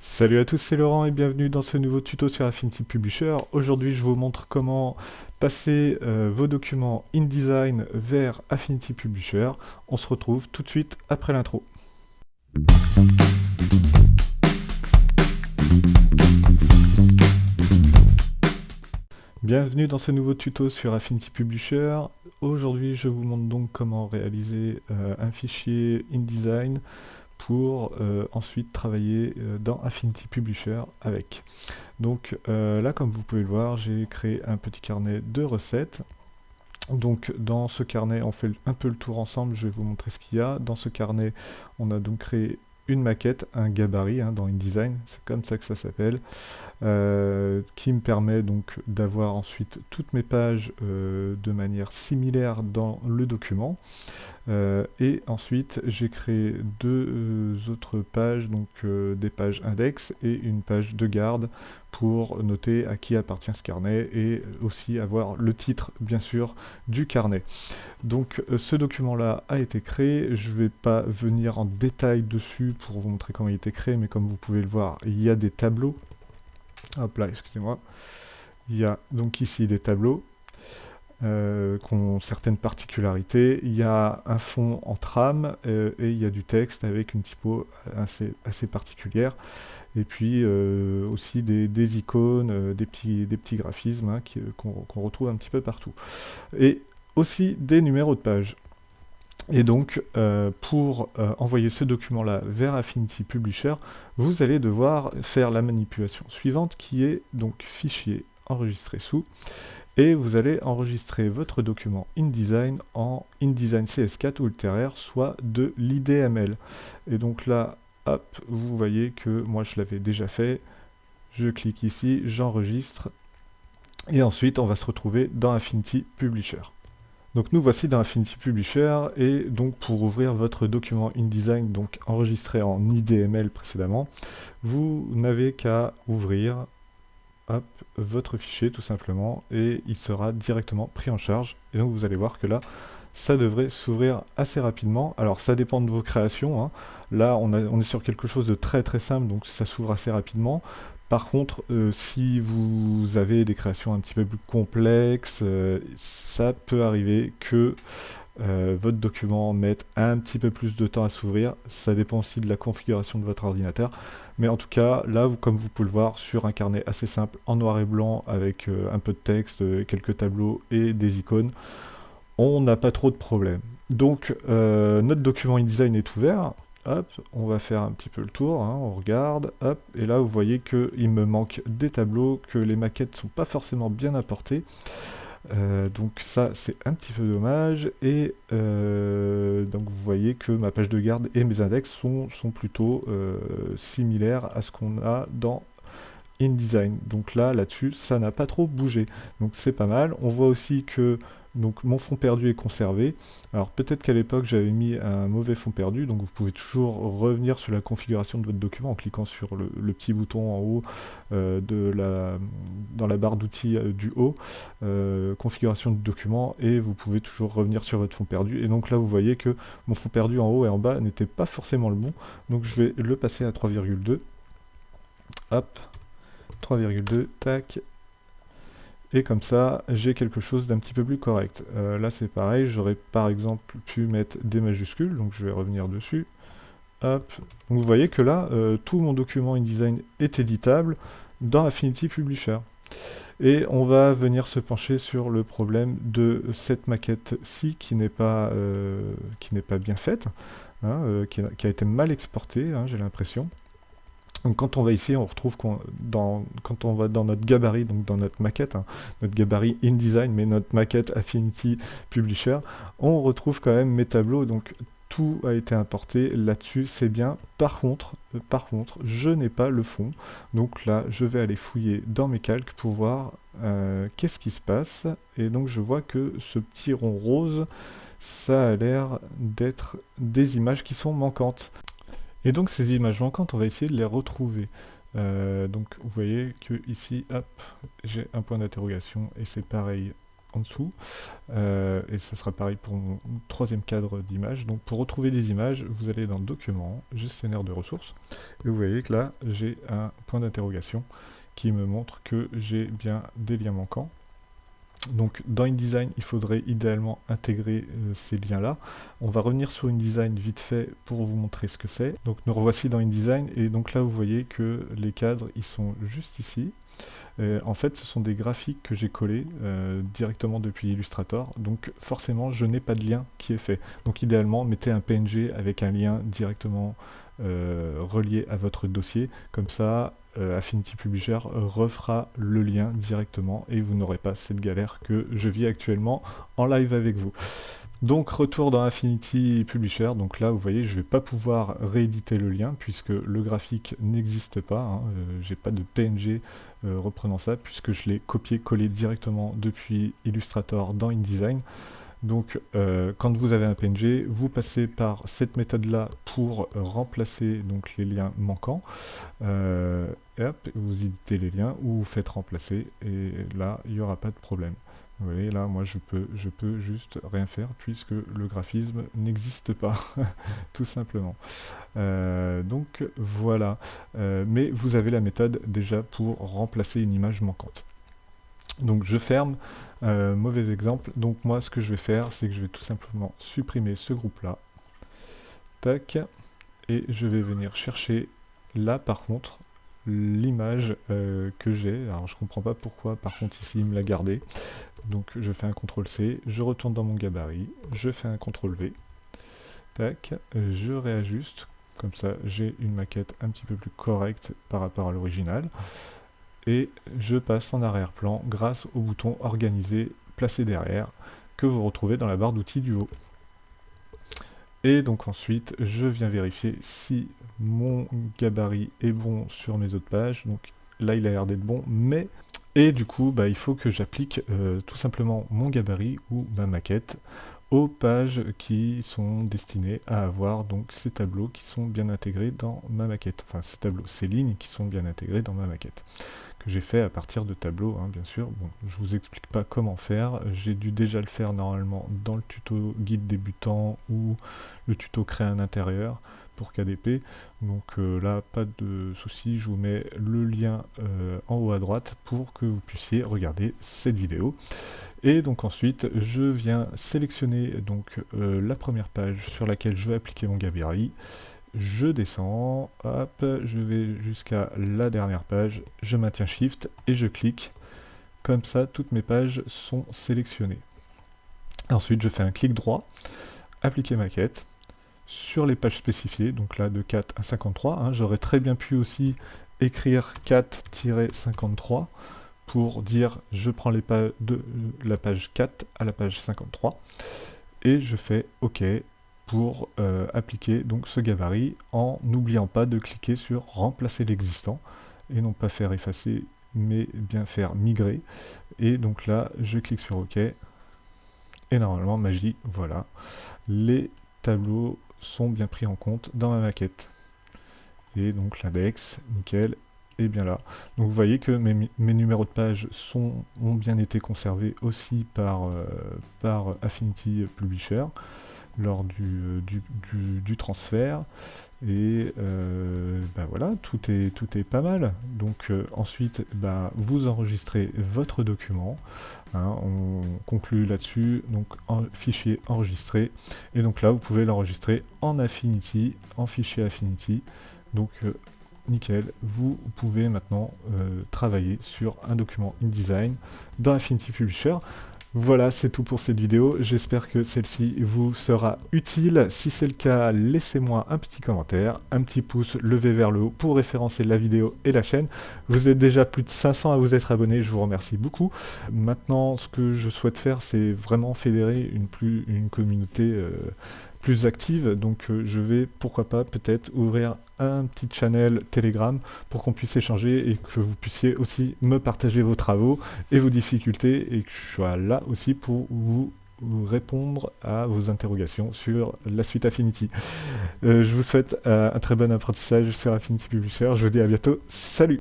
Salut à tous, c'est Laurent et bienvenue dans ce nouveau tuto sur Affinity Publisher. Aujourd'hui, je vous montre comment passer vos documents InDesign vers Affinity Publisher. On se retrouve tout de suite après l'intro. Bienvenue dans ce nouveau tuto sur Affinity Publisher. Aujourd'hui, je vous montre donc comment réaliser un fichier InDesign pour ensuite travailler dans Affinity Publisher avec. Donc là, comme vous pouvez le voir, j'ai créé un petit carnet de recettes. Donc dans ce carnet, on fait un peu le tour ensemble, je vais vous montrer ce qu'il y a. Dans ce carnet, on a donc créé une maquette, un gabarit dans InDesign, c'est comme ça que ça s'appelle, qui me permet donc d'avoir ensuite toutes mes pages de manière similaire dans le document. Et ensuite, j'ai créé deux autres pages, donc des pages index et une page de garde pour noter à qui appartient ce carnet et aussi avoir le titre, bien sûr, du carnet. Donc ce document-là a été créé, je ne vais pas venir en détail dessus pour vous montrer comment il a été créé, mais comme vous pouvez le voir, il y a des tableaux. Hop là, excusez-moi. Il y a donc ici des tableaux qui ont certaines particularités. Il y a un fond en trame et il y a du texte avec une typo assez particulière. Et puis aussi des icônes, des petits graphismes qu'on retrouve un petit peu partout. Et aussi des numéros de page. Et donc, pour envoyer ce document-là vers Affinity Publisher, vous allez devoir faire la manipulation suivante, qui est donc fichier enregistré sous, et vous allez enregistrer votre document InDesign en InDesign CS4 ou ultérieur, soit de l'IDML. Et donc là, hop, vous voyez que moi je l'avais déjà fait, je clique ici, j'enregistre, et ensuite on va se retrouver dans Affinity Publisher. Donc nous voici dans Affinity Publisher, et donc pour ouvrir votre document InDesign, donc enregistré en IDML précédemment, vous n'avez qu'à ouvrir hop, votre fichier tout simplement, et il sera directement pris en charge. Et donc vous allez voir que là, ça devrait s'ouvrir assez rapidement. Alors ça dépend de vos créations, hein. Là on est sur quelque chose de très simple, donc ça s'ouvre assez rapidement. Par contre, si vous avez des créations un petit peu plus complexes, ça peut arriver que votre document mette un petit peu plus de temps à s'ouvrir. Ça dépend aussi de la configuration de votre ordinateur. Mais en tout cas, là, comme vous pouvez le voir, sur un carnet assez simple, en noir et blanc, avec un peu de texte, quelques tableaux et des icônes, on n'a pas trop de problèmes. Donc, notre document InDesign est ouvert. Hop, on va faire un petit peu le tour, hein, on regarde, hop, et là vous voyez qu'il me manque des tableaux, que les maquettes ne sont pas forcément bien apportées. Donc ça c'est un petit peu dommage, et donc vous voyez que ma page de garde et mes index sont plutôt similaires à ce qu'on a dans InDesign. Donc là-dessus, ça n'a pas trop bougé. Donc c'est pas mal. On voit aussi que donc, mon fond perdu est conservé. Alors peut-être qu'à l'époque j'avais mis un mauvais fond perdu, donc vous pouvez toujours revenir sur la configuration de votre document en cliquant sur le petit bouton en haut dans la barre d'outils du haut, configuration du document, et vous pouvez toujours revenir sur votre fond perdu. Et donc là vous voyez que mon fond perdu en haut et en bas n'était pas forcément le bon, donc je vais le passer à 3,2. Hop, 3,2, tac, et comme ça, j'ai quelque chose d'un petit peu plus correct. Là, c'est pareil, j'aurais par exemple pu mettre des majuscules, donc je vais revenir dessus. Hop. Donc vous voyez que là, tout mon document InDesign est éditable dans Affinity Publisher. Et on va venir se pencher sur le problème de cette maquette-ci qui n'est pas bien faite, hein, qui a été mal exportée, hein, j'ai l'impression. Donc quand on va ici, on retrouve quand on va dans notre gabarit, donc dans notre maquette, hein, notre gabarit InDesign, mais notre maquette Affinity Publisher, on retrouve quand même mes tableaux, donc tout a été importé là-dessus, c'est bien. Par contre, je n'ai pas le fond, donc là, je vais aller fouiller dans mes calques pour voir qu'est-ce qui se passe, et donc je vois que ce petit rond rose, ça a l'air d'être des images qui sont manquantes. Et donc ces images manquantes, on va essayer de les retrouver. Donc vous voyez que ici, hop, j'ai un point d'interrogation, et c'est pareil en dessous. Et ça sera pareil pour mon troisième cadre d'image. Donc pour retrouver des images, vous allez dans Documents, Gestionnaire de ressources, et vous voyez que là, j'ai un point d'interrogation qui me montre que j'ai bien des liens manquants. Donc dans InDesign, il faudrait idéalement intégrer ces liens-là. On va revenir sur InDesign vite fait pour vous montrer ce que c'est. Donc nous revoici dans InDesign, et donc là vous voyez que les cadres, ils sont juste ici. En fait, ce sont des graphiques que j'ai collés directement depuis Illustrator, donc forcément je n'ai pas de lien qui est fait. Donc idéalement, mettez un PNG avec un lien directement relié à votre dossier, comme ça Affinity Publisher refera le lien directement et vous n'aurez pas cette galère que je vis actuellement en live avec vous. Donc retour dans Affinity Publisher, donc là vous voyez je ne vais pas pouvoir rééditer le lien puisque le graphique n'existe pas, hein, j'ai pas de PNG reprenant ça puisque je l'ai copié-collé directement depuis Illustrator dans InDesign. Donc quand vous avez un PNG, vous passez par cette méthode là pour remplacer donc, les liens manquants, et hop, vous éditez les liens ou vous faites remplacer et là il n'y aura pas de problème. Vous voyez, là, moi, je peux juste rien faire puisque le graphisme n'existe pas, tout simplement. Donc, voilà. Mais vous avez la méthode déjà pour remplacer une image manquante. Donc, je ferme. Mauvais exemple. Donc, moi, ce que je vais faire, c'est que je vais tout simplement supprimer ce groupe-là. Tac. Et je vais venir chercher là, par contre, l'image que j'ai. Alors je comprends pas pourquoi par contre ici il me l'a gardé. Donc je fais un CTRL-C, je retourne dans mon gabarit, je fais un CTRL-V. Tac, je réajuste. Comme ça j'ai une maquette un petit peu plus correcte par rapport à l'original. Et je passe en arrière-plan grâce au bouton organiser, placer derrière, que vous retrouvez dans la barre d'outils du haut. Et donc ensuite, je viens vérifier si mon gabarit est bon sur mes autres pages. Donc là, il a l'air d'être bon, mais... Et du coup, bah, il faut que j'applique tout simplement mon gabarit ou ma maquette aux pages qui sont destinées à avoir donc ces tableaux qui sont bien intégrés dans ma maquette. Enfin, ces tableaux, ces lignes qui sont bien intégrées dans ma maquette. Que j'ai fait à partir de tableaux, hein, bien sûr. Bon, je vous explique pas comment faire. J'ai dû déjà le faire normalement dans le tuto guide débutant ou le tuto créer un intérieur pour KDP. Donc là, pas de souci, je vous mets le lien en haut à droite pour que vous puissiez regarder cette vidéo. Et donc ensuite, je viens sélectionner donc la première page sur laquelle je vais appliquer mon gabarit. Je descends, hop, je vais jusqu'à la dernière page, je maintiens Shift et je clique. Comme ça, toutes mes pages sont sélectionnées. Ensuite, je fais un clic droit, appliquer maquette. Sur les pages spécifiées, donc là de 4 à 53, hein, j'aurais très bien pu aussi écrire 4-53 pour dire je prends les pages de la page 4 à la page 53 et je fais OK pour appliquer donc ce gabarit en n'oubliant pas de cliquer sur remplacer l'existant et non pas faire effacer mais bien faire migrer. Et donc là je clique sur OK et normalement magie, voilà, les tableaux sont bien pris en compte dans ma maquette. Et donc l'index, nickel, est bien là. Donc vous voyez que mes numéros de page ont bien été conservés aussi par Affinity Publisher lors du transfert. Et bah voilà, tout est pas mal. Donc ensuite, bah, vous enregistrez votre document. Hein, on conclut là-dessus, donc en fichier enregistré. Et donc là, vous pouvez l'enregistrer en Affinity, en fichier Affinity. Donc nickel, vous pouvez maintenant travailler sur un document InDesign dans Affinity Publisher. Voilà, c'est tout pour cette vidéo. J'espère que celle-ci vous sera utile. Si c'est le cas, laissez-moi un petit commentaire, un petit pouce levé vers le haut pour référencer la vidéo et la chaîne. Vous êtes déjà plus de 500 à vous être abonnés, je vous remercie beaucoup. Maintenant, ce que je souhaite faire, c'est vraiment fédérer une communauté plus active. Donc je vais, pourquoi pas, peut-être ouvrir un petit channel Telegram pour qu'on puisse échanger et que vous puissiez aussi me partager vos travaux et vos difficultés et que je sois là aussi pour vous répondre à vos interrogations sur la suite Affinity. Je vous souhaite un très bon apprentissage sur Affinity Publisher. Je vous dis à bientôt. Salut!